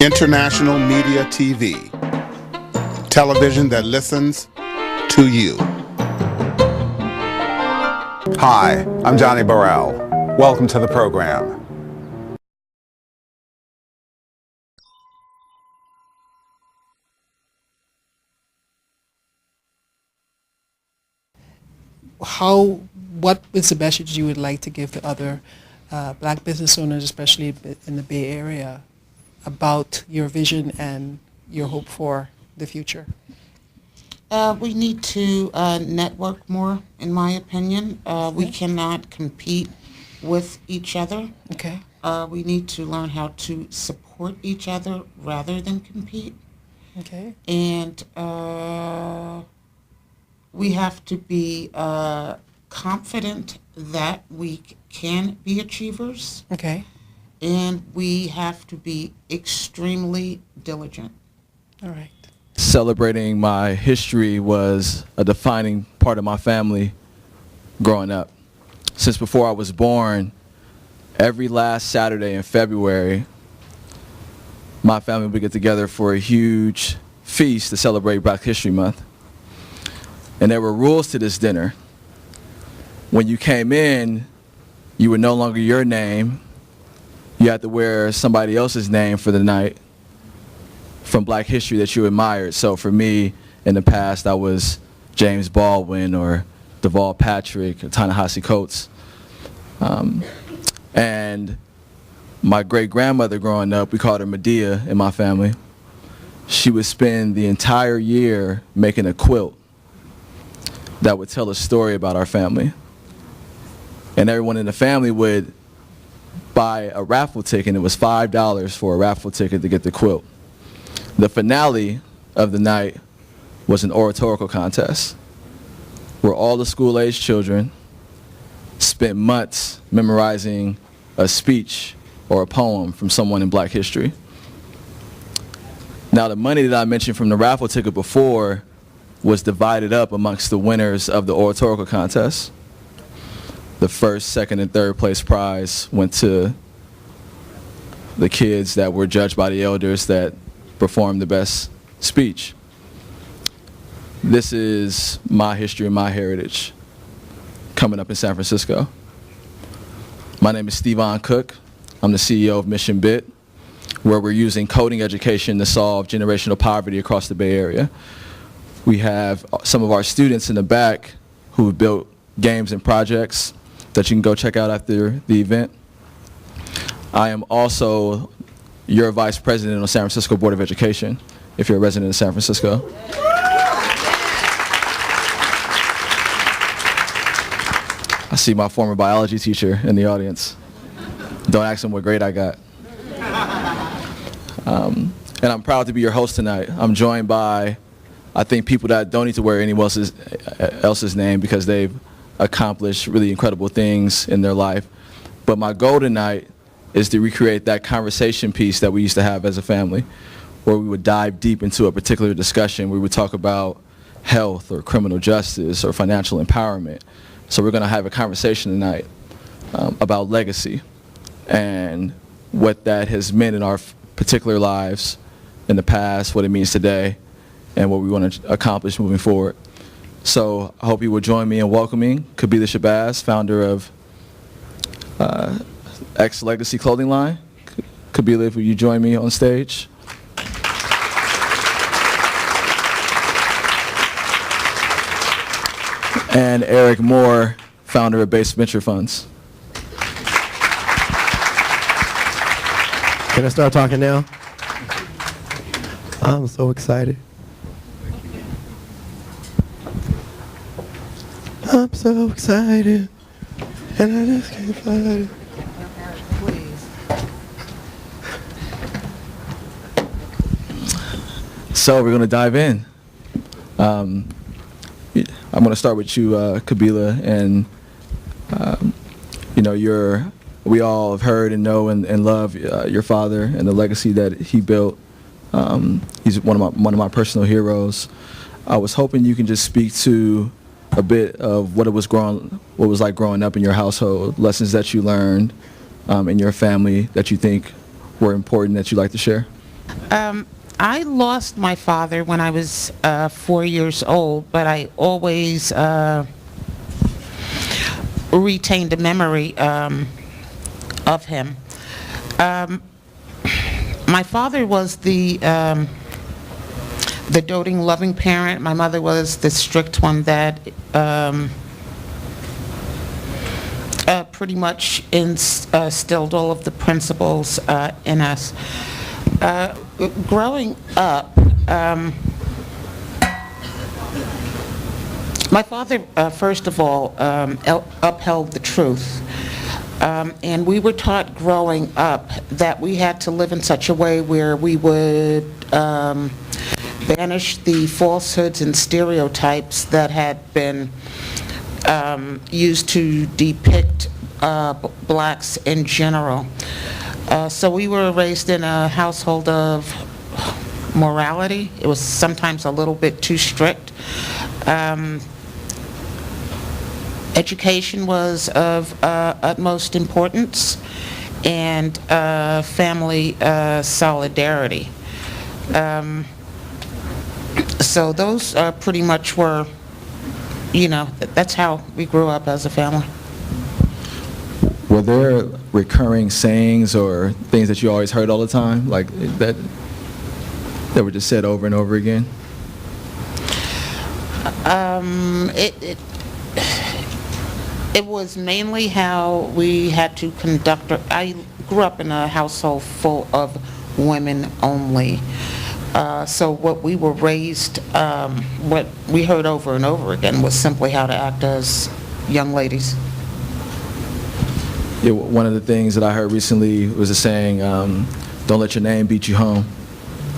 International Media TV. Television that listens to you. Hi, I'm Johnnie Burrell. Welcome to the program. What is the message you would like to give to other black business owners, especially in the Bay Area, about your vision and your hope for the future? We need to network more, in my opinion. We cannot compete with each other. Okay. We need to learn how to support each other rather than compete. Okay. And we have to be confident that we can be achievers. Okay. And we have to be extremely diligent. All right. Celebrating my history was a defining part of my family growing up. Since before I was born, every last Saturday in February, my family would get together for a huge feast to celebrate Black History Month. And there were rules to this dinner. When you came in, you were no longer your name. You had to wear somebody else's name for the night from Black history that you admired. So for me, in the past, I was James Baldwin or Deval Patrick or Ta-Nehisi Coates. And my great-grandmother growing up, we called her Medea in my family. She would spend the entire year making a quilt that would tell a story about our family. And everyone in the family would buy a raffle ticket. It was $5 for a raffle ticket to get the quilt. The finale of the night was an oratorical contest where all the school-age children spent months memorizing a speech or a poem from someone in Black history. Now, the money that I mentioned from the raffle ticket before was divided up amongst the winners of the oratorical contest. The first, second, and third place prize went to the kids that were judged by the elders that performed the best speech. This is my history and my heritage coming up in San Francisco. My name is Stevan Cook. I'm the CEO of Mission Bit, where we're using coding education to solve generational poverty across the Bay Area. We have some of our students in the back who have built games and projects that you can go check out after the event. I am also your vice president on the San Francisco Board of Education, if you're a resident of San Francisco. I see my former biology teacher in the audience. Don't ask him what grade I got. And I'm proud to be your host tonight. I'm joined by, I think, people that don't need to wear anyone else's name because they've accomplished really incredible things in their life. But my goal tonight is to recreate that conversation piece that we used to have as a family, where we would dive deep into a particular discussion. We would talk about health or criminal justice or financial empowerment. So we're going to have a conversation tonight about legacy and what that has meant in our particular lives in the past, what it means today, and what we want to accomplish moving forward. So I hope you will join me in welcoming Kabila Shabazz, founder of X Legacy clothing line. Kabila, if you join me on stage. And Eric Moore, founder of Base Venture Funds. Can I start talking now? I'm so excited. I'm so excited, and I just can't fight it. So we're going to dive in. I'm going to start with you, Kabila, and we all have heard and know and love your father and the legacy that he built. He's one of my personal heroes. I was hoping you can just speak to a bit of what it was like growing up in your household, lessons that you learned in your family that you think were important that you'd like to share. I lost my father when I was 4 years old, but I always retained a memory of him. My father was the doting, loving parent. My mother was the strict one that pretty much instilled all of the principles in us. Growing up, my father, first of all, upheld the truth. And we were taught growing up that we had to live in such a way where we would banish the falsehoods and stereotypes that had been used to depict blacks in general. So we were raised in a household of morality. It was sometimes a little bit too strict. Education was of utmost importance, and family solidarity. So those pretty much were, that's how we grew up as a family. Were there recurring sayings or things that you always heard all the time, like that were just said over and over again? It was mainly how we had to conduct. I grew up in a household full of women only. So what we were raised, what we heard over and over again was simply how to act as young ladies. Yeah, one of the things that I heard recently was a saying, don't let your name beat you home.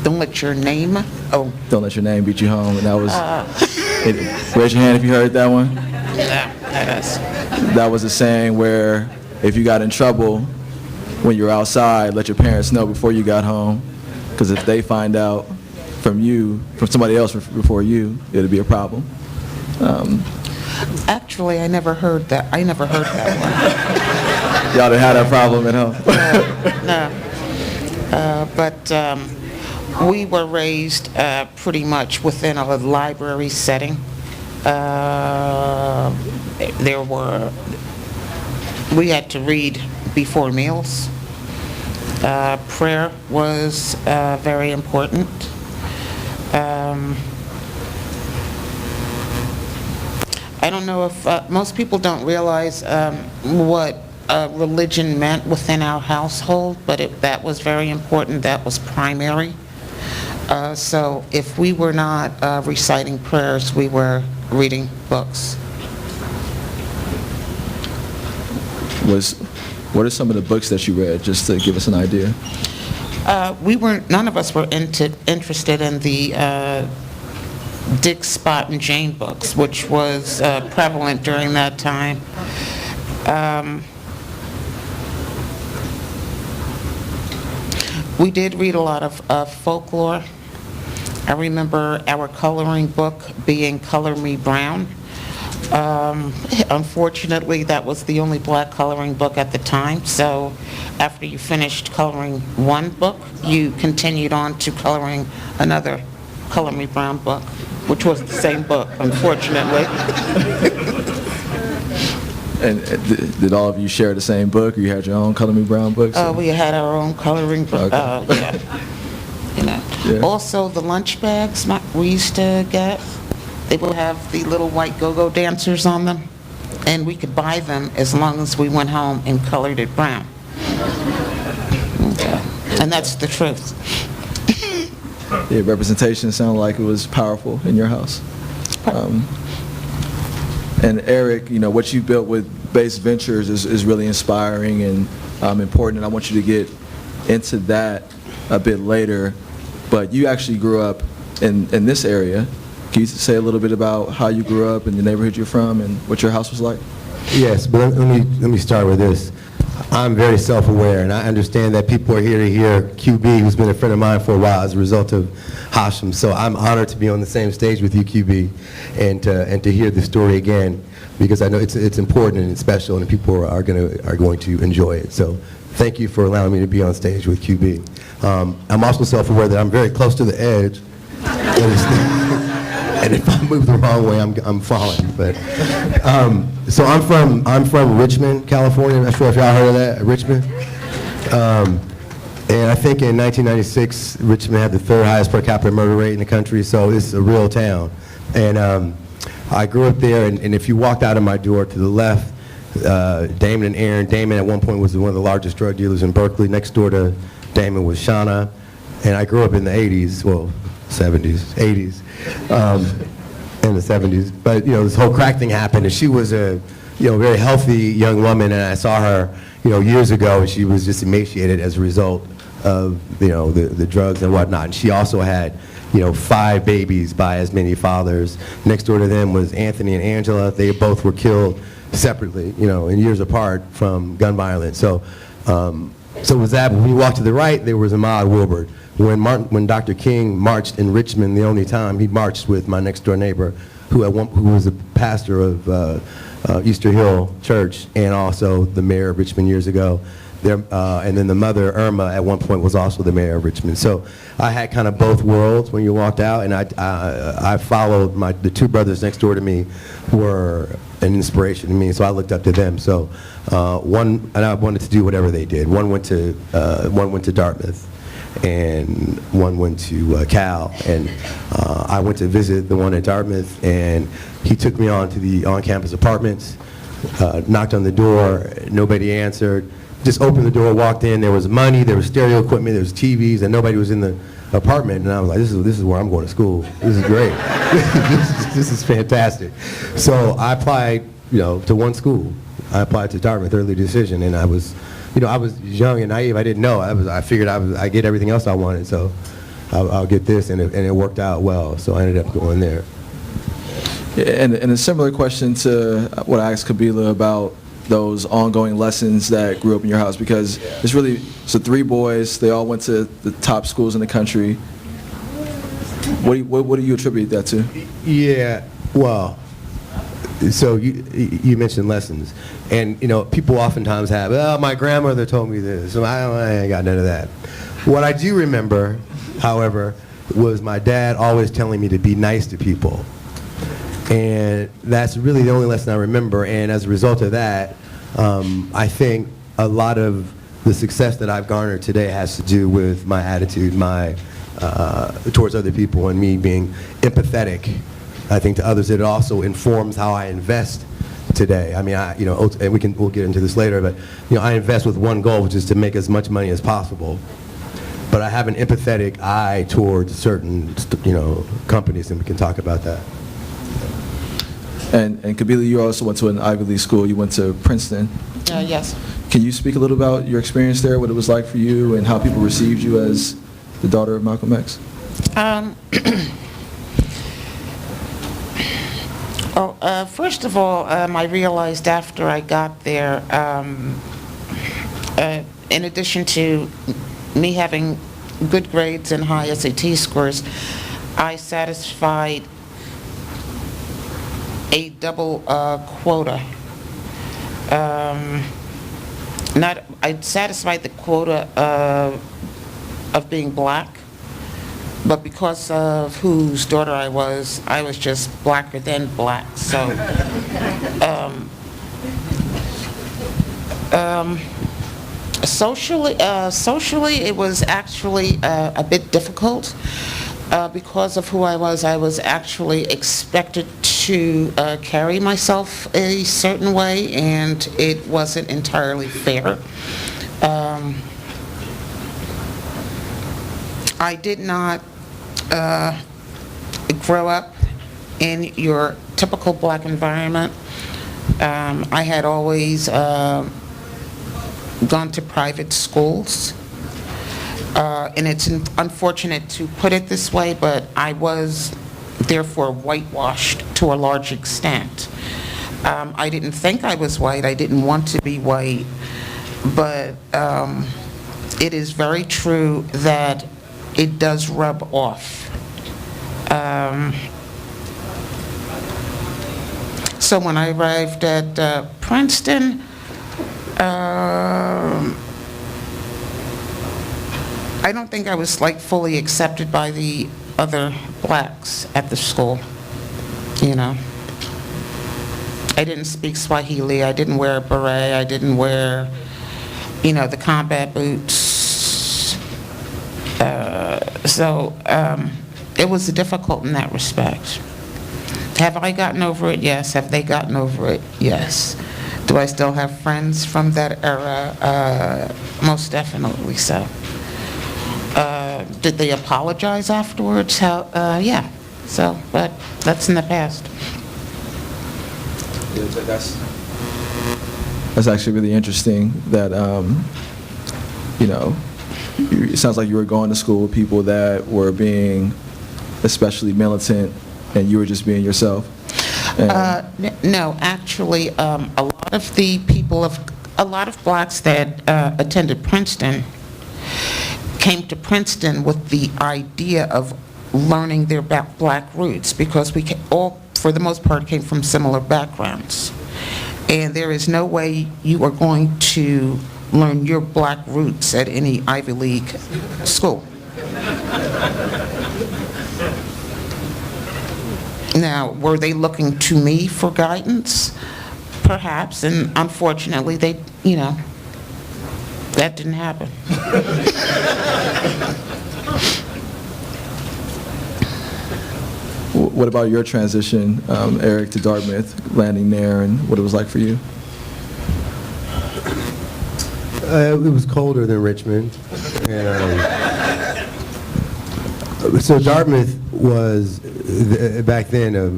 Don't let your name? Oh. Don't let your name beat you home. And that was, raise your hand if you heard that one. Yeah, that was a saying where if you got in trouble when you're outside, let your parents know before you got home. Because if they find out from somebody else before you, it'll be a problem. Actually, I never heard that. One. Y'all didn't have that problem at home? No. But we were raised pretty much within a library setting. We had to read before meals. Prayer was very important. I don't know if most people don't realize what religion meant within our household, but that was very important. That was primary. So if we were not reciting prayers, we were reading books. What are some of the books that you read, just to give us an idea? None of us were interested in the Dick, Spot, and Jane books, which was prevalent during that time. We did read a lot of folklore. I remember our coloring book being Color Me Brown. Unfortunately, that was the only black coloring book at the time, so after you finished coloring one book, you continued on to coloring another Color Me Brown book, which was the same book, unfortunately. And did all of you share the same book, or you had your own Color Me Brown books? We had our own coloring book. Okay. Yeah. Yeah. Also, the lunch bags we used to get, they would have the little white go-go dancers on them, and we could buy them as long as we went home and colored it brown. Okay. And that's the truth. Yeah, representation sounded like it was powerful in your house. And Eric, what you built with Base Ventures is really inspiring and important, and I want you to get into that a bit later. But you actually grew up in this area. Can you say a little bit about how you grew up and the neighborhood you're from and what your house was like? Yes, but let me start with this. I'm very self-aware, and I understand that people are here to hear QB, who's been a friend of mine for a while as a result of Hashem. So I'm honored to be on the same stage with you, QB, and to hear the story again, because I know it's important and it's special, and people are going to enjoy it. So thank you for allowing me to be on stage with QB. I'm also self-aware that I'm very close to the edge, and if I move the wrong way, I'm falling. But so I'm from Richmond, California. I'm not sure if y'all heard of that, Richmond. And I think in 1996, Richmond had the 3rd highest per capita murder rate in the country, so it's a real town. And I grew up there, and if you walked out of my door to the left, Damon and Aaron. Damon at one point was one of the largest drug dealers in Berkeley. Next door to Damon was Shauna. And I grew up in the 80s, well, 70s, 80s, in the 70s. But, this whole crack thing happened, and she was a, very healthy young woman, and I saw her, years ago, and she was just emaciated as a result of, the drugs and whatnot. And she also had, 5 babies by as many fathers. Next door to them was Anthony and Angela. They both were killed separately, and years apart from gun violence. So it was that. When you walk to the right, there was Ahmaud Wilbur. When Dr. King marched in Richmond, the only time he marched with my next door neighbor, who was a pastor of Easter Hill Church and also the mayor of Richmond years ago. And then the mother, Irma, at one point was also the mayor of Richmond. So I had kind of both worlds when you walked out, and I followed the 2 brothers next door to me were an inspiration to me, so I looked up to them. So and I wanted to do whatever they did. One went to Dartmouth, and one went to Cal, and I went to visit the one at Dartmouth, and he took me on to the on-campus apartments, knocked on the door, nobody answered. Just opened the door, walked in, there was money, there was stereo equipment, there was TVs, and nobody was in the apartment. And I was like, this is where I'm going to school. This is great. This is fantastic. So I applied, to one school. I applied to Dartmouth, early decision, and I was young and naive. I didn't know. I figured I get everything else I wanted, so I'll get this, and it worked out well. So I ended up going there. Yeah, and a similar question to what I asked Kabila about those ongoing lessons that grew up in your house, because it's really, so 3 boys, they all went to the top schools in the country. What do you attribute that to? Yeah, well, so you mentioned lessons, and people oftentimes have, my grandmother told me this, so I ain't got none of that. What I do remember, however, was my dad always telling me to be nice to people. And that's really the only lesson I remember. And as a result of that, I think a lot of the success that I've garnered today has to do with my attitude, towards other people, and me being empathetic, I think, to others. It also informs how I invest today. I mean, and we'll get into this later, but I invest with one goal, which is to make as much money as possible. But I have an empathetic eye towards certain, companies, and we can talk about that. And Kabila, you also went to an Ivy League school. You went to Princeton. Yes. Can you speak a little about your experience there, what it was like for you, and how people received you as the daughter of Malcolm X? First of all, I realized after I got there, in addition to me having good grades and high SAT scores, I satisfied a double quota. I satisfied the quota of being black, but because of whose daughter I was just blacker than black. So, socially, it was actually a bit difficult. Because of who I was actually expected to carry myself a certain way, and it wasn't entirely fair. I did not grow up in your typical black environment. I had always gone to private schools. And it's unfortunate to put it this way, but I was therefore whitewashed to a large extent. I didn't think I was white. I didn't want to be white. But it is very true that it does rub off. So when I arrived at Princeton, I don't think I was like fully accepted by the other blacks at the school, you know. I didn't speak Swahili, I didn't wear a beret, I didn't wear, you know, the combat boots. It was difficult in that respect. Have I gotten over it? Yes. Have they gotten over it? Yes. Do I still have friends from that era? Most definitely so. Did they apologize afterwards? Yeah. So, but that's in the past. That's actually really interesting that, you know, it sounds like you were going to school with people that were being especially militant, and you were just being yourself. No, actually, a lot of blacks that attended Princeton came to Princeton with the idea of learning their black roots, because we all, for the most part, came from similar backgrounds. And there is no way you are going to learn your black roots at any Ivy League school. Now, were they looking to me for guidance? Perhaps, and unfortunately, they, you know, that didn't happen. What about your transition, Eric, to Dartmouth, landing there, and what it was like for you? It was colder than Richmond. So Dartmouth was back then a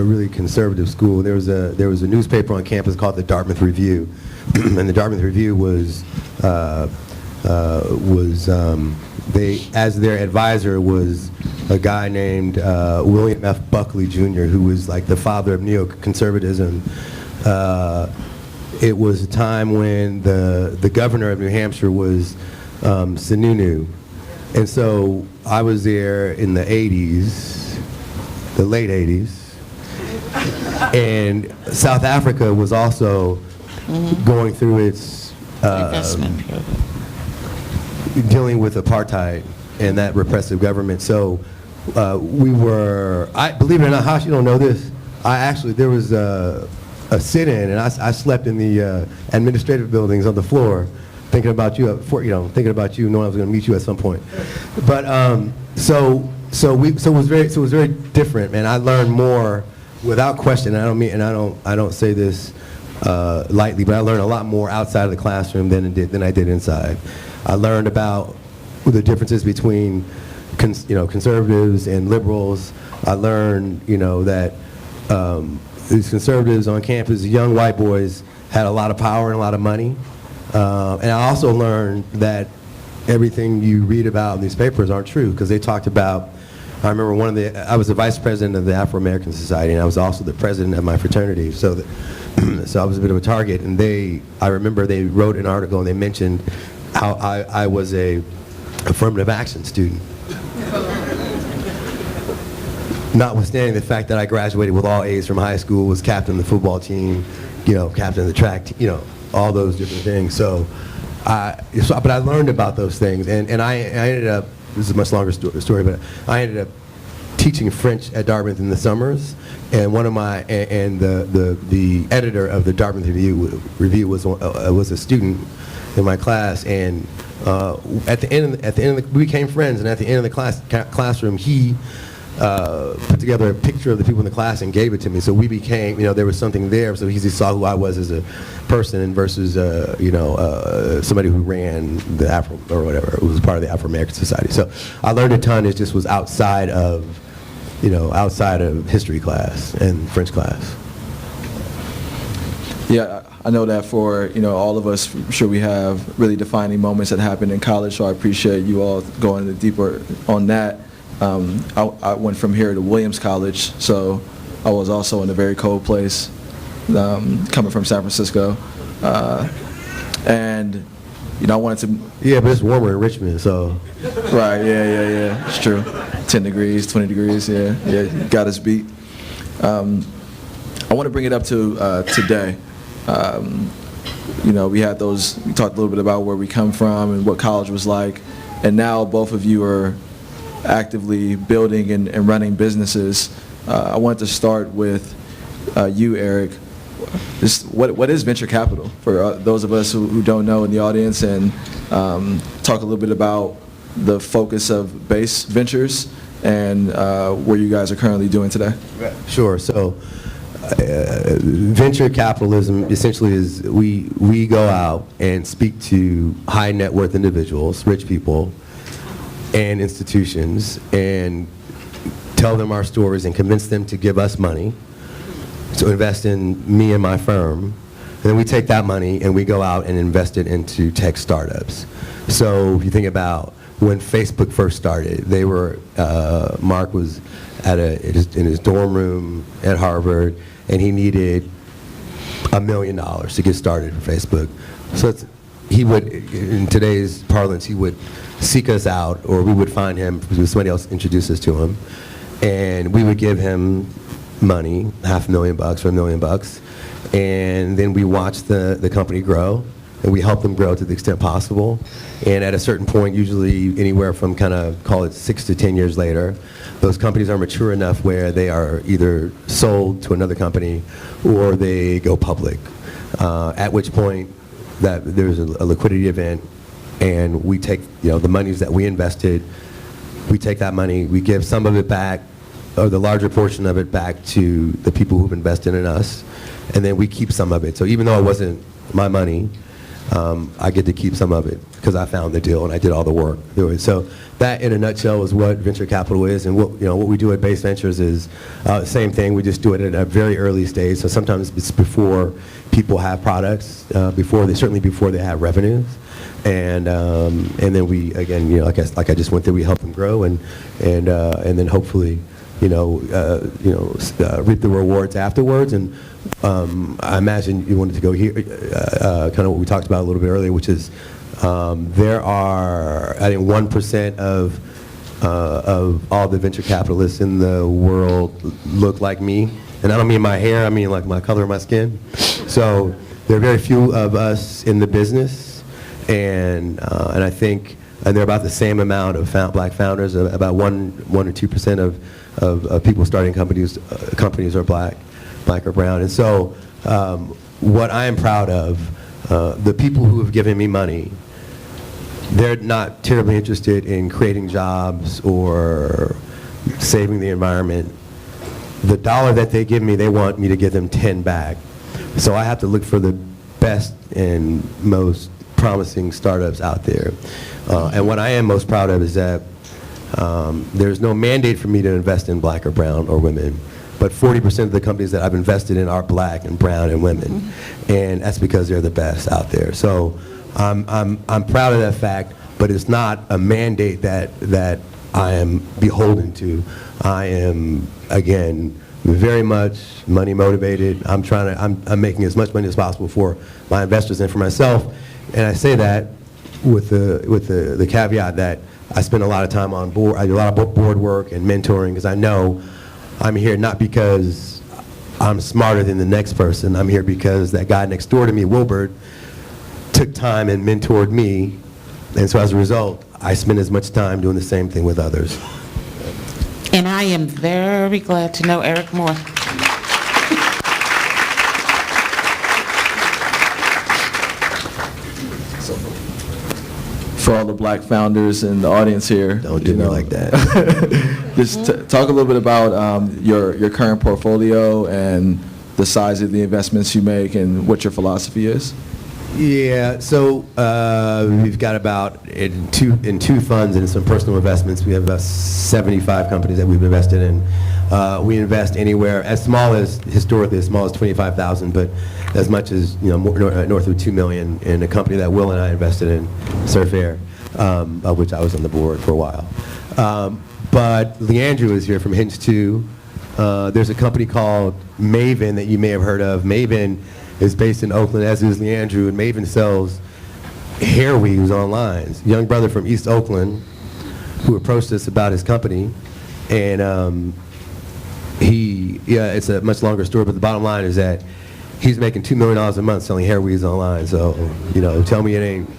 really conservative school. There was a newspaper on campus called the Dartmouth Review, and the Dartmouth Review was they, as their advisor, was a guy named William F. Buckley Jr., who was like the father of neoconservatism. It was a time when the governor of New Hampshire was Sununu. And so I was there in the 80s, the late 80s, and South Africa was also going through its dealing with apartheid and that repressive government. So we were, believe it or not, Hash, you don't know this, there was a sit-in, and I slept in the administrative buildings on the floor, thinking about you, knowing I was going to meet you at some point. But so it was very different, and I learned more without question. I don't say this lightly, but I learned a lot more outside of the classroom than I did inside. I learned about the differences between conservatives and liberals. I learned that these conservatives on campus, young white boys, had a lot of power and a lot of money. And I also learned that everything you read about in these papers aren't true, because they talked about, I remember I was the vice president of the Afro-American Society, and I was also the president of my fraternity, so I was a bit of a target. And I remember they wrote an article and they mentioned how I was a affirmative action student. Notwithstanding the fact that I graduated with all A's from high school, was captain of the football team, captain of the track team, all those different things. But I learned about those things, and I ended up, this is a much longer story, but I ended up teaching French at Dartmouth in the summers, and the editor of the Dartmouth Review was a student in my class, and at the end we became friends, and at the end of the classroom, he put together a picture of the people in the class and gave it to me. So we became, there was something there. So he saw who I was as a person versus, somebody who ran the Afro or whatever. It was part of the Afro-American Society. So I learned a ton. It just was outside of history class and French class. Yeah, I know that for all of us, I'm sure we have really defining moments that happened in college. So I appreciate you all going deeper on that. I went from here to Williams College, so I was also in a very cold place, coming from San Francisco, and I wanted to. Yeah, but it's warmer in Richmond, so. Right. Yeah. It's true. 10 degrees, 20 degrees. Yeah. Got us beat. I want to bring it up to today. we had those, we talked a little bit about where we come from and what college was like, and now both of you are actively building and running businesses. I want to start with you, Eric. What is venture capital for those of us who don't know in the audience, and talk a little bit about the focus of Base Ventures and what you guys are currently doing today. Sure. So venture capitalism essentially is we go out and speak to high net worth individuals, rich people, and institutions, and tell them our stories and convince them to give us money to invest in me and my firm. And then we take that money and we go out and invest it into tech startups. So if you think about when Facebook first started, they were, Mark was in his dorm room at Harvard, and he needed $1 million to get started for Facebook. So he would, in today's parlance, he would seek us out, or we would find him because somebody else introduced us to him, and we would give him money, $500,000 or $1 million, and then we watched the company grow, and we help them grow to the extent possible. And at a certain point, usually anywhere from kind of, call it 6 to 10 years later, those companies are mature enough where they are either sold to another company or they go public, at which point that there's a liquidity event, and we take the monies that we invested, we take that money, we give some of it back, or the larger portion of it back to the people who've invested in us, and then we keep some of it. So even though it wasn't my money, I get to keep some of it because I found the deal and I did all the work. So that, in a nutshell, is what venture capital is, and what we do at Base Ventures is the same thing. We just do it at a very early stage. So sometimes it's before people have products, before they have revenues, and then we again, like I just went through, we help them grow, and then hopefully reap the rewards afterwards. And I imagine you wanted to go here, kind of what we talked about a little bit earlier, which is there are, I think, 1% of all the venture capitalists in the world look like me. And I don't mean my hair, I mean like my color of my skin. So there are very few of us in the business, and I think there are about the same amount of black founders. About 1 or 2% of people starting companies are black or brown. And so what I am proud of, the people who have given me money, they're not terribly interested in creating jobs or saving the environment. The dollar that they give me, they want me to give them 10 back. So I have to look for the best and most promising startups out there. And what I am most proud of is that there's no mandate for me to invest in black or brown or women, but 40% of the companies that I've invested in are black and brown and women, and that's because they're the best out there. So I'm proud of that fact, but it's not a mandate that I am beholden to. I am, again, very much money motivated. I'm making as much money as possible for my investors and for myself, and I say that with the caveat that I spend a lot of time on board. I do a lot of board work and mentoring because I know I'm here not because I'm smarter than the next person. I'm here because that guy next door to me, Wilbert, took time and mentored me, and so as a result, I spend as much time doing the same thing with others. And I am very glad to know Eric Moore. For all the black founders in the audience here, Don't do me like that. just talk a little bit about your current portfolio and the size of the investments you make and what your philosophy is. Yeah, so we've got about, in two funds and some personal investments, we have about 75 companies that we've invested in. We invest anywhere historically as small as 25,000, but as much as north of 2 million in a company that Will and I invested in, Surf Air, of which I was on the board for a while. But Leandrew is here from Hinge 2. There's a company called Maven that you may have heard of. Maven is based in Oakland, as is Leandrew, and Maven sells hair weaves online. Young brother from East Oakland who approached us about his company, and it's a much longer story, but the bottom line is that he's making $2 million a month selling hair weaves online. So, tell me it ain't.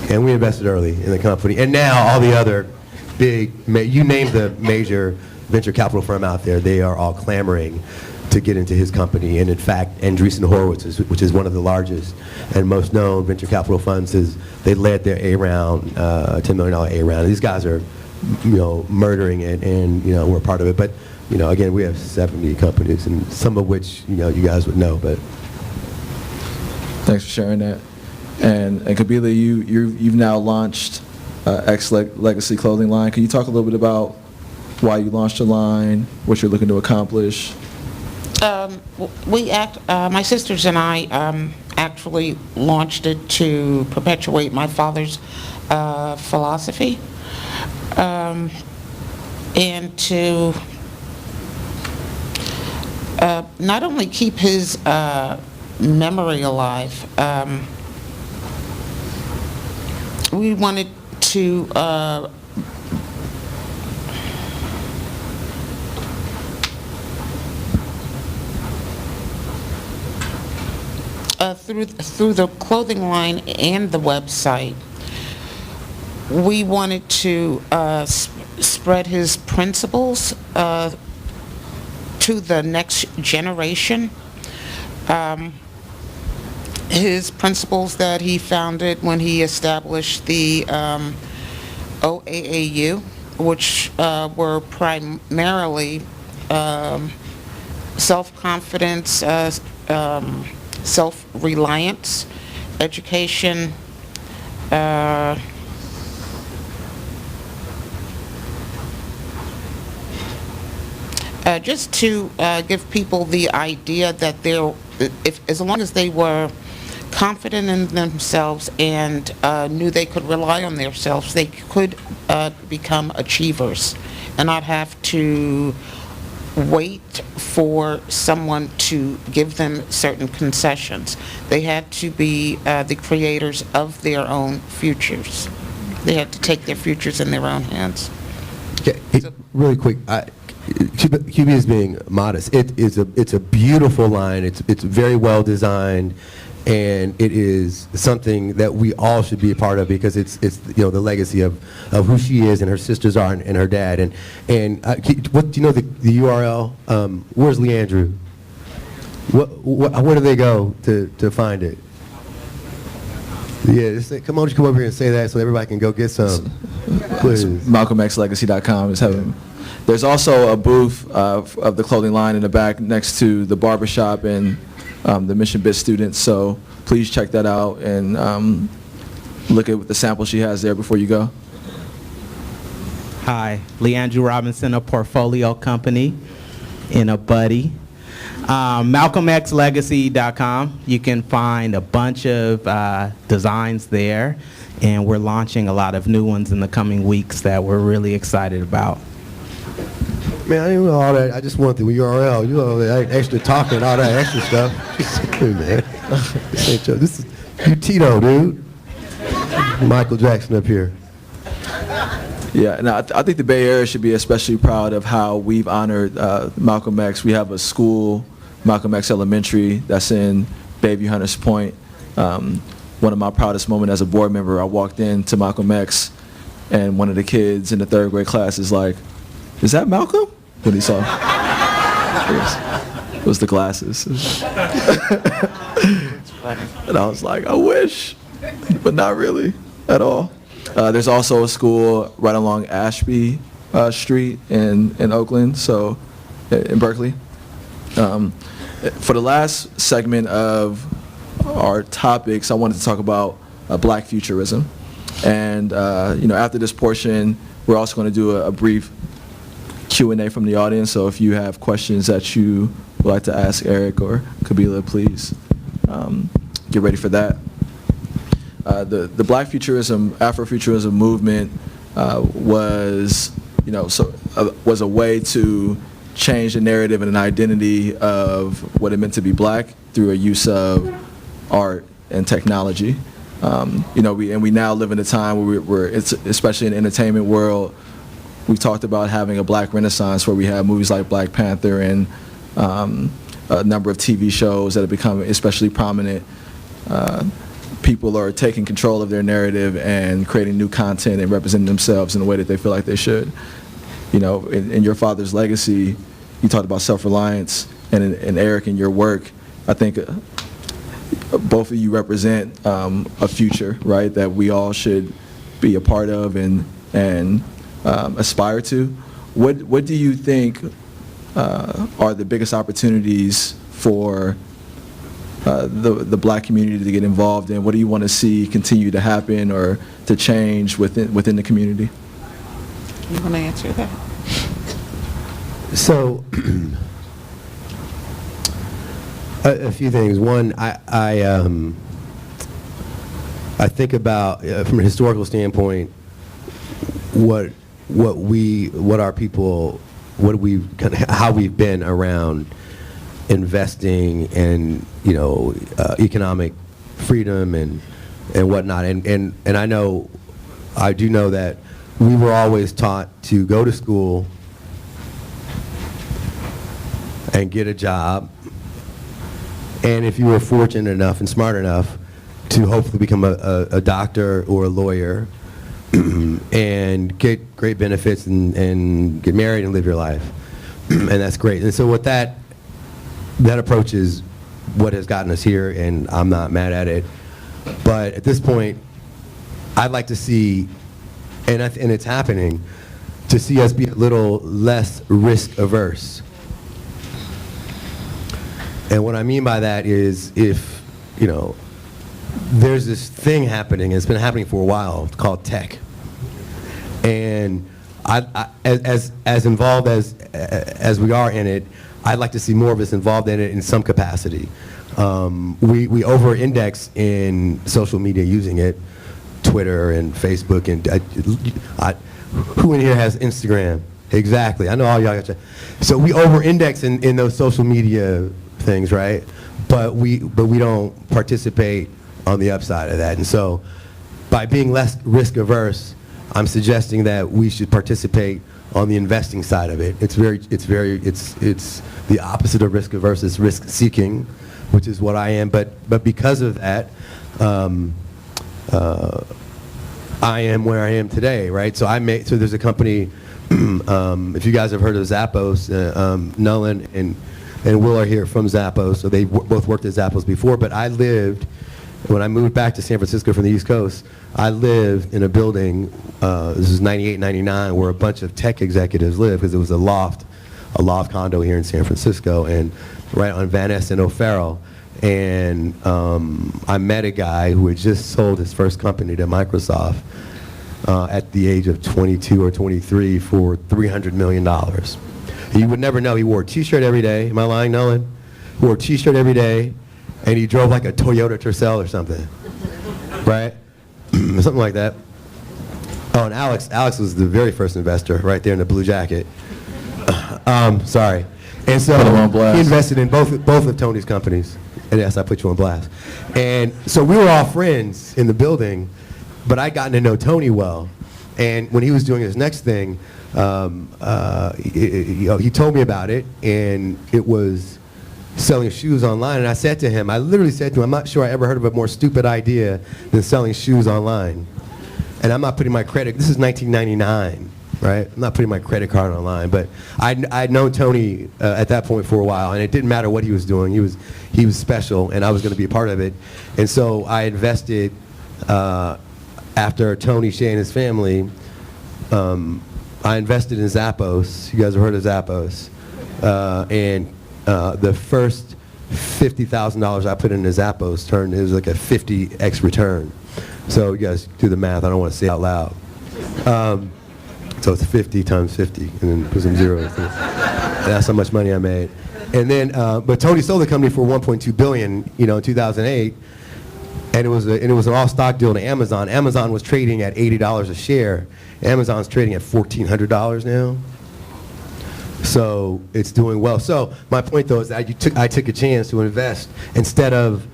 And we invested early in the company. And now all the other big, you name the major venture capital firm out there, they are all clamoring to get into his company. And in fact, Andreessen Horowitz, which is one of the largest and most known venture capital funds, they led their A round, $10 million A round. These guys are, murdering it, and we're part of it. But again, we have 70 companies, and some of which you guys would know. But thanks for sharing that. And Kabila, you've now launched X Legacy clothing line. Can you talk a little bit about why you launched the line, what you're looking to accomplish? My sisters and I actually launched it to perpetuate my father's philosophy, and to not only keep his memory alive. We wanted to through the clothing line and the website, we wanted to spread his principles to the next generation. His principles that he founded when he established the OAAU, which were primarily self-confidence, self-reliance, education, just to give people the idea that as long as they were confident in themselves and knew they could rely on themselves, they could become achievers and not have to wait for someone to give them certain concessions. They had to be the creators of their own futures. They had to take their futures in their own hands. Okay, really quick, QB is being modest. It's a beautiful line. It's very well designed, and it is something that we all should be a part of, because it's the legacy of who she is and her sisters are and her dad. And what do you know the URL? Where's Leandrew? Where do they go to find it? Yeah, come on, just come over here and say that so everybody can go get some. Please. MalcolmXLegacy.com is having. There's also a booth of the clothing line in the back next to the barbershop and the Mission Bit students. So please check that out and look at the sample she has there before you go. Hi, Leandrew Robinson, a portfolio company in a buddy. MalcolmXLegacy.com. You can find a bunch of designs there, and we're launching a lot of new ones in the coming weeks that we're really excited about. Man, I didn't know all that. I just want the URL. You know, that extra talking, all that extra stuff. Hey, man. This is you Tito, dude. Michael Jackson up here. Yeah, and I think the Bay Area should be especially proud of how we've honored Malcolm X. We have a school, Malcolm X Elementary, that's in Bayview Hunters Point. One of my proudest moments as a board member, I walked into Malcolm X, and one of the kids in the third grade class is like, "Is that Malcolm?" When he saw it was the glasses. And I was like, I wish, but not really at all. There's also a school right along Ashby Street in Oakland, so in Berkeley. For the last segment of our topics, I wanted to talk about Black futurism. And after this portion, we're also going to do a brief Q&A from the audience. So if you have questions that you would like to ask Eric or Kabila, please get ready for that. The Black futurism, Afrofuturism movement was a way to change the narrative and an identity of what it meant to be black through a use of art and technology. We now live in a time where it's especially in the entertainment world. We've talked about having a black renaissance where we have movies like Black Panther and a number of TV shows that have become especially prominent, people are taking control of their narrative and creating new content and representing themselves in a way that they feel like they should. You know, in your father's legacy, you talked about self-reliance, and Eric, in your work, I think both of you represent a future, right, that we all should be a part of and aspire to. What do you think are the biggest opportunities for the black community to get involved in? What do you want to see continue to happen or to change within the community? You want to answer that? So, a few things. One, I think about from a historical standpoint, how we've been around investing and economic freedom and whatnot, and I do know that we were always taught to go to school and get a job, and if you were fortunate enough and smart enough to hopefully become a doctor or a lawyer and get great benefits and get married and live your life. And that's great. And so what that approach is what has gotten us here, and I'm not mad at it. But at this point, I'd like to see, and it's happening, to see us be a little less risk averse. And what I mean by that is if, there's this thing happening, and it's been happening for a while, called tech. And I as involved as we are in it, I'd like to see more of us involved in it in some capacity. We over-index in social media using it, Twitter and Facebook, and who in here has Instagram? Exactly, I know all y'all got you. So we over-index in those social media things, right? But we don't participate on the upside of that. And so by being less risk averse, I'm suggesting that we should participate on the investing side of it. It's the opposite of risk averse. It's risk seeking, which is what I am. But because of that, I am where I am today, right? So so there's a company. If you guys have heard of Zappos, Nolan and Will are here from Zappos. So they both worked at Zappos before. But when I moved back to San Francisco from the East Coast, I lived in a building, this is 98, 99, where a bunch of tech executives lived, because it was a loft condo here in San Francisco, and right on Van Ness and O'Farrell. And I met a guy who had just sold his first company to Microsoft at the age of 22 or 23 for $300 million. You would never know. He wore a T-shirt every day. Am I lying, Nolan? He wore a T-shirt every day, and he drove like a Toyota Tercel or something, right? Something like that. Oh, and Alex was the very first investor right there in the blue jacket. Sorry. And so he invested in both of Tony's companies. And yes, I put you on blast. And so we were all friends in the building, but I'd gotten to know Tony well. And when he was doing his next thing, he told me about it, and it was selling shoes online. And I literally said to him, I'm not sure I ever heard of a more stupid idea than selling shoes online. And I'm not putting my credit, this is 1999, right? I'm not putting my credit card online, but I'd known Tony at that point for a while, and it didn't matter what he was doing. He was special, and I was going to be a part of it. And so I invested, after Tony, Shay, and his family, I invested in Zappos. You guys have heard of Zappos. And the first $50,000 I put into Zappos it was like a 50x return. So you guys do the math. I don't want to say it out loud. So it's 50 times 50, and then put some zeros. That's how much money I made. And then, but Tony sold the company for $1.2 billion, in 2008, and it was an all-stock deal to Amazon. Amazon was trading at $80 a share. Amazon's trading at $1,400 now. So it's doing well. So my point, though, is that I took a chance to invest instead of,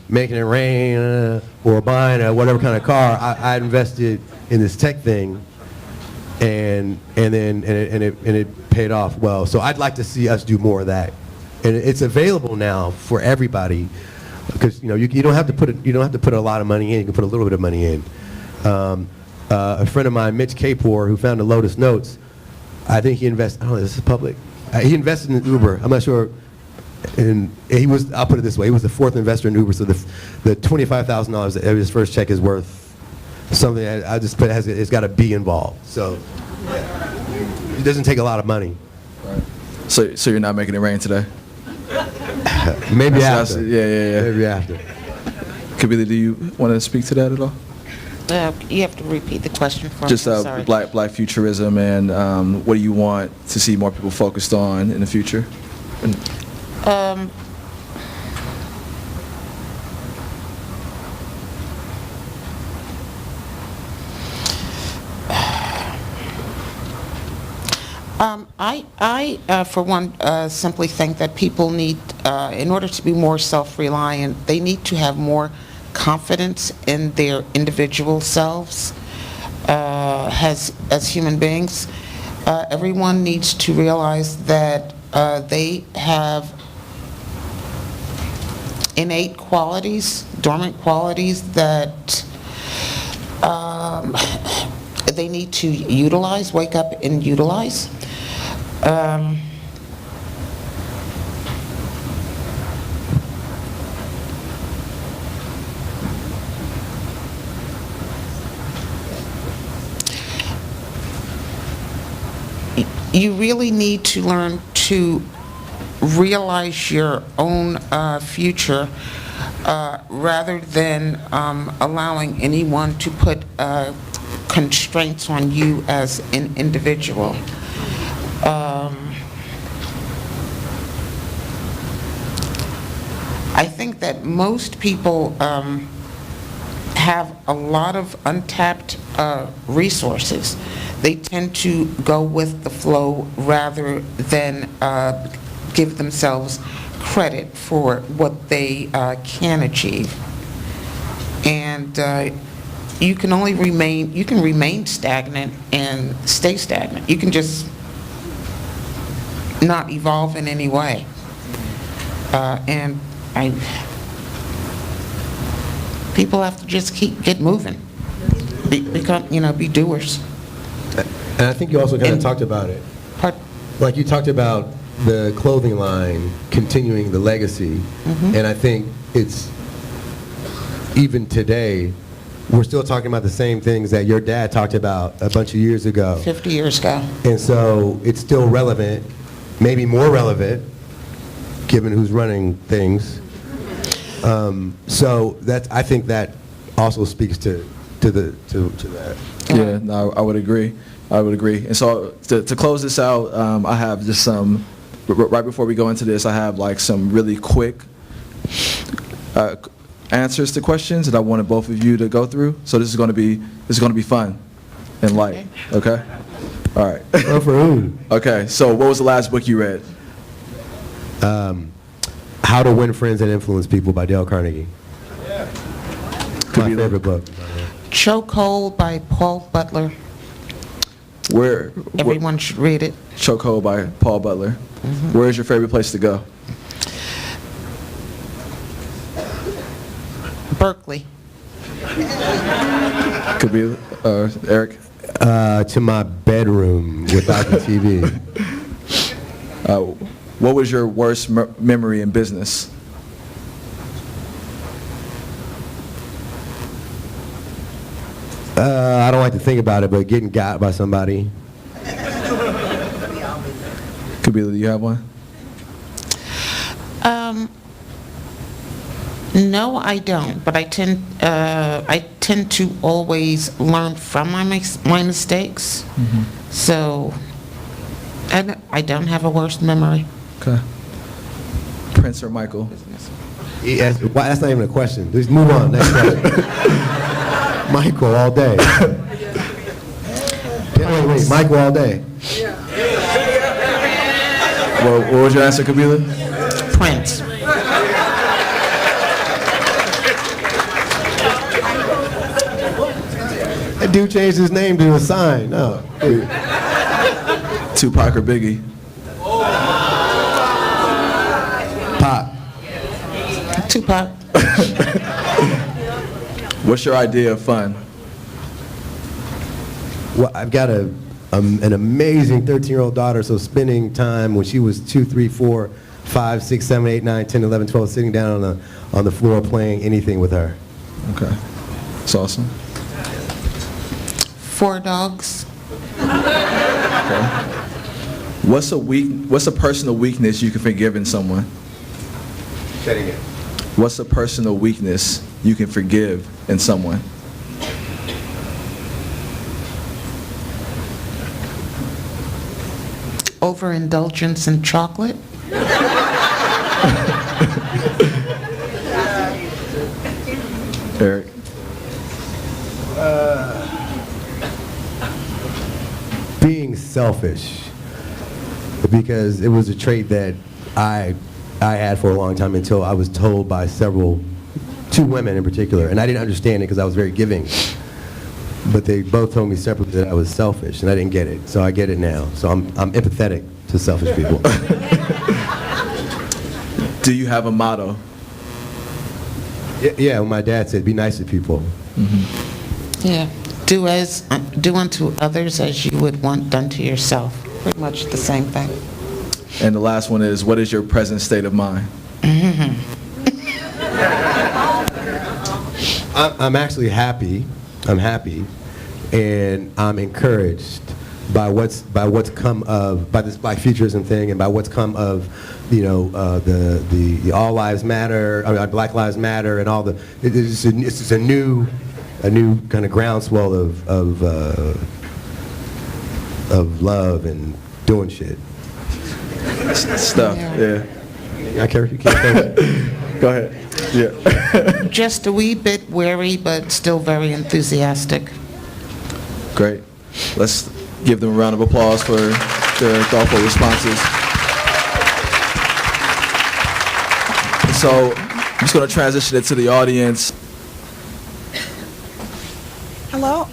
making it rain or buying whatever kind of car. I invested in this tech thing, and it paid off well. So I'd like to see us do more of that and it's available now for everybody, because you don't have to put a lot of money in. You can put a little bit of money in. A friend of mine, Mitch Kapor, who founded Lotus Notes, I think he invested. I don't know. This is public. He invested in Uber. I'm not sure. And I'll put it this way. He was the fourth investor in Uber. So the $25,000 that his first check is worth something. I just put it's got a B involved. So it doesn't take a lot of money. Right. So you're not making it rain today? Maybe after. Yeah. Maybe after. Kabila, do you want to speak to that at all? You have to repeat the question for me. Just I'm sorry. black futurism, and what do you want to see more people focused on in the future? I for one, simply think that people need, in order to be more self-reliant, they need to have more confidence in their individual selves as human beings. Everyone needs to realize that they have innate qualities, dormant qualities that they need to utilize, wake up and utilize. You really need to learn to realize your own future rather than allowing anyone to put constraints on you as an individual. I think that most people have a lot of untapped resources. They tend to go with the flow rather than give themselves credit for what they can achieve. And you can remain stagnant and stay stagnant. You can just not evolve in any way. People have to just get moving, be doers. And I think you also kind of talked about it. Like you talked about the clothing line continuing the legacy, and I think it's, even today, we're still talking about the same things that your dad talked about a bunch of years ago. 50 years ago. And so it's still relevant, maybe more relevant, given who's running things. So I think that also speaks to that. Yeah, no, I would agree. And so to close this out, I have just some, right before we go into this, I have like some really quick answers to questions that I wanted both of you to go through. So this is going to be fun and light. Okay? All right. For who? Okay, so what was the last book you read? How to Win Friends and Influence People by Dale Carnegie. My favorite book. Chokehold by Paul Butler. Everyone should read it. Chokehold by Paul Butler. Where is your favorite place to go? Berkeley. Could be Eric. To my bedroom without the TV. What was your worst memory in business? I don't like to think about it, but getting got by somebody. Kabila, do you have one? No, I don't. But I tend to always learn from my mistakes. So I don't have a worst memory. Okay. Prince or Michael? That's not even a question. Just move on. Next question. Michael all day. Wait, Michael all day. What was your answer, Kabila? Prince. That dude changed his name to a sign. No. Tupac or Biggie? Tupac. What's your idea of fun? Well, I've got an amazing 13-year-old daughter, so spending time when she was 2, 3, 4, 5, 6, 7, 8, 9, 10, 11, 12, sitting down on the floor playing anything with her. Okay. That's awesome. 4 dogs. Okay. What's a personal weakness you can forgive in someone? Say it again. What's a personal weakness you can forgive in someone? Overindulgence in chocolate. Eric? Being selfish, because it was a trait that I had for a long time until I was told by 2 women in particular, and I didn't understand it because I was very giving. But they both told me separately that I was selfish, and I didn't get it. So I get it now. So I'm empathetic to selfish people. Do you have a motto? Yeah, when my dad said, "Be nice to people." Yeah. Do unto others as you would want done to yourself. Pretty much the same thing. And the last one is, what is your present state of mind? I'm actually happy. I'm happy, and I'm encouraged by what's come of by this Black Futurism thing, and by what's come of, the All Lives Matter, Black Lives Matter, and all the. It's just a new kind of groundswell of love and doing shit. Stuff. Yeah. I care if you can't. Go ahead. Yeah. Just a wee bit wary, but still very enthusiastic. Great. Let's give them a round of applause for their thoughtful responses. So I'm just going to transition it to the audience. Hello.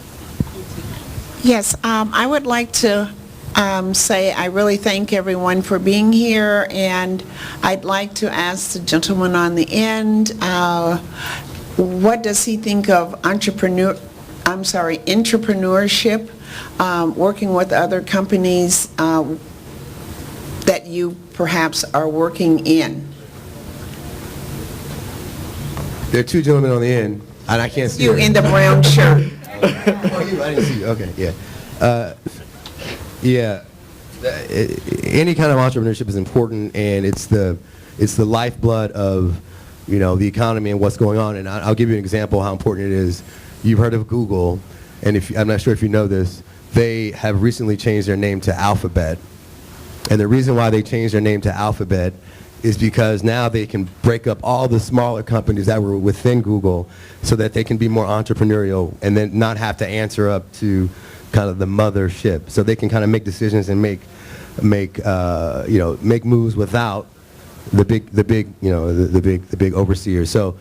Yes, I would like to say I really thank everyone for being here, and I'd like to ask the gentleman on the end, what does he think of entrepreneurship, working with other companies that you perhaps are working in? There are 2 gentlemen on the end, and I can't see You her. in the brown shirt. Oh, you? I didn't see you. Okay, yeah. Any kind of entrepreneurship is important, and it's the lifeblood of, the economy and what's going on. And I'll give you an example of how important it is. You've heard of Google, and I'm not sure if you know this, they have recently changed their name to Alphabet. And the reason why they changed their name to Alphabet is because now they can break up all the smaller companies that were within Google so that they can be more entrepreneurial and then not have to answer up to kind of the mothership. So they can kind of make decisions and make moves without the big overseers. So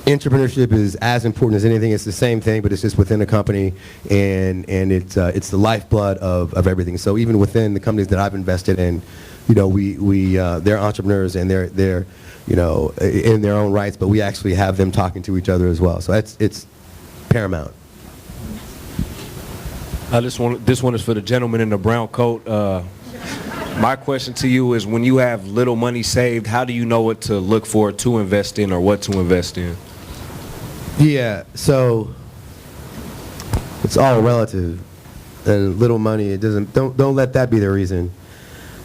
entrepreneurship is as important as anything. It's the same thing, but it's just within a company, and it's the lifeblood of everything. So even within the companies that I've invested in, they're entrepreneurs, and they're in their own rights, but we actually have them talking to each other as well. So it's paramount. This one is for the gentleman in the brown coat. My question to you is, when you have little money saved, how do you know what to look for to invest in or what to invest in? Yeah, so it's all relative, and little money, it doesn't. Don't let that be the reason.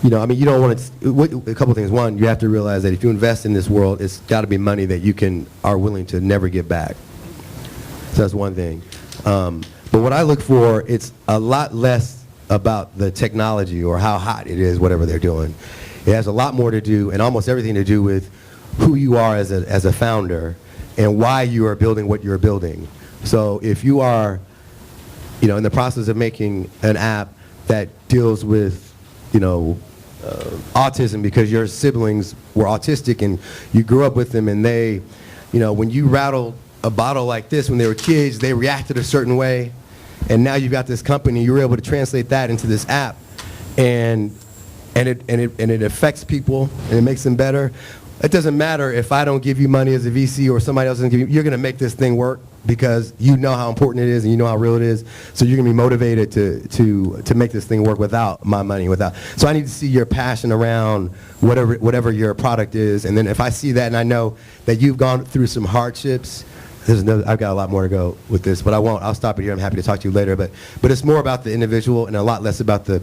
You don't want to. A couple things. One, you have to realize that if you invest in this world, it's got to be money that you are willing to never get back. So that's one thing. But what I look for, it's a lot less about the technology or how hot it is, whatever they're doing. It has a lot more to do, and almost everything to do, with who you are as a founder and why you are building what you're building. So if you are, in the process of making an app that deals with, autism because your siblings were autistic and you grew up with them, and they, when you rattled a bottle like this when they were kids, they reacted a certain way, and now you've got this company, you were able to translate that into this app, and it affects people and it makes them better. it doesn't matter if I don't give you money as a VC or somebody else doesn't give you, you're going to make this thing work because you know how important it is and you know how real it is. So you're going to be motivated to make this thing work without my money. So I need to see your passion around whatever your product is. And then if I see that and I know that you've gone through some hardships, I've got a lot more to go with this, but I'll stop it here. I'm happy to talk to you later. But it's more about the individual and a lot less about the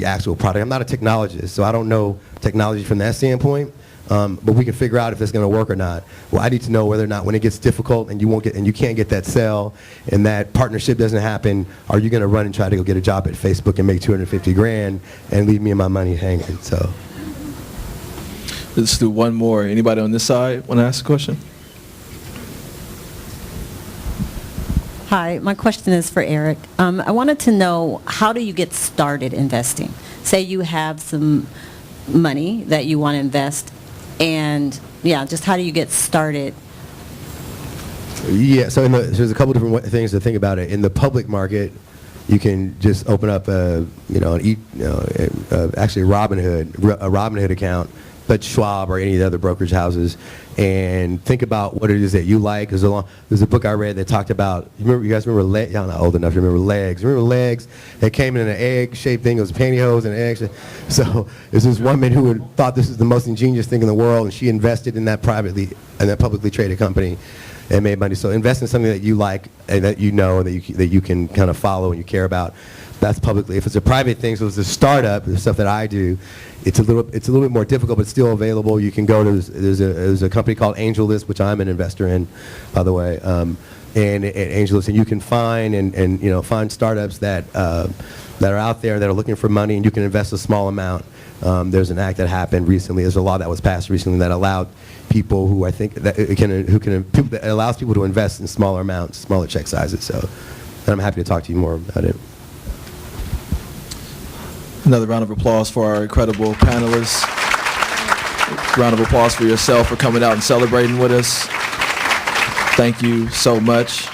actual product. I'm not a technologist, so I don't know technology from that standpoint. But we can figure out if it's going to work or not. Well, I need to know whether or not when it gets difficult and you can't get that sale and that partnership doesn't happen, are you going to run and try to go get a job at Facebook and make $250,000 and leave me and my money hanging? So let's do one more. Anybody on this side want to ask a question? Hi, my question is for Eric. I wanted to know, how do you get started investing? Say you have some money that you want to invest, and just how do you get started? Yeah, so there's a couple different things to think about it. In the public market, you can just open up actually a Robinhood account, but Schwab or any of the other brokerage houses, and think about what it is that you like. There's a book I read that talked about, you guys remember legs? Y'all not old enough to remember legs. Remember legs? They came in an egg-shaped thing. It was pantyhose and eggs. So there's this woman who thought this was the most ingenious thing in the world, and she invested in that publicly traded company and made money. So invest in something that you like and that you know and that you can kind of follow and you care about. That's publicly. If it's a private thing, so it's a startup, the stuff that I do, it's a little bit more difficult, but still available. You can go to there's a company called AngelList, which I'm an investor in, by the way, and at AngelList, and you can find find startups that are out there that are looking for money, and you can invest a small amount. There's an act that happened recently. There's a law that was passed recently that allowed people who I think that that allows people to invest in smaller amounts, smaller check sizes. So, and I'm happy to talk to you more about it. Another round of applause for our incredible panelists. Round of applause for yourself for coming out and celebrating with us. Thank you so much.